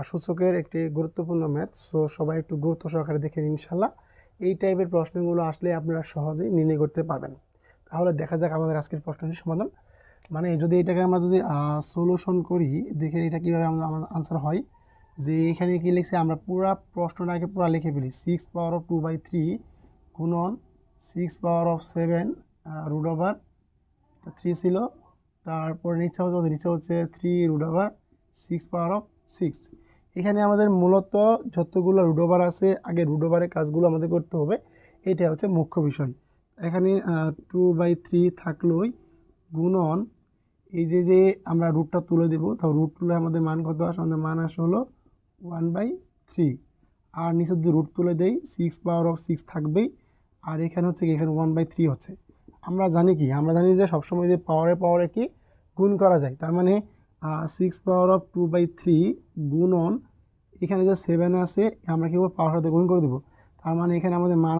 সূচকের একটি গুরুত্বপূর্ণ ম্যাথ। সো সবাই একটু গুরুত্ব সহকারে দেখেন ইনশাল্লাহ। এই টাইপের প্রশ্নগুলো আসলে আপনারা সহজেই নির্ণয় করতে পারবেন। তাহলে দেখা যাক আমাদের আজকের প্রশ্নটির সমাধান। মানে যদি এটাকে আমরা যদি সলিউশন করি, দেখে এটা কীভাবে আমাদের আনসার হয়। যে এখানে কী লিখছে, আমরা পুরা প্রশ্নটাকে পুরা লিখে ফেলি। 6^2/3 গুণন 6^7 √3 ছিল। তারপর নিচে হচ্ছে 3√6 এখানে আমাদের মূলত যতগুলো রুট ওভার আছে, আগে রুট ওভারের কাজগুলো আমাদের করতে হবে। এটা হচ্ছে মুখ্য বিষয়। এখানে 2/3 থাকলোই গুণন এই যে আমরা রুটটা তুলে দেব, তো রুট তুলে আমাদের মান কত আসে? আমাদের মান আসে হলো 1/3। আর নিচে যদি রুট তুলে দেই 6^6 থাকবেই। আর এখানে হচ্ছে কি, এখানে 1/3 হচ্ছে। আমরা জানি যে সবসময় যে পাওয়ারে কি গুণ করা যায়। তার মানে 6^2/3 গুণন এখানে যে 7 আছে, আমরা কীভাবে পাওয়ার সাথে গুণ করে দেবো। তার মানে এখানে আমাদের মান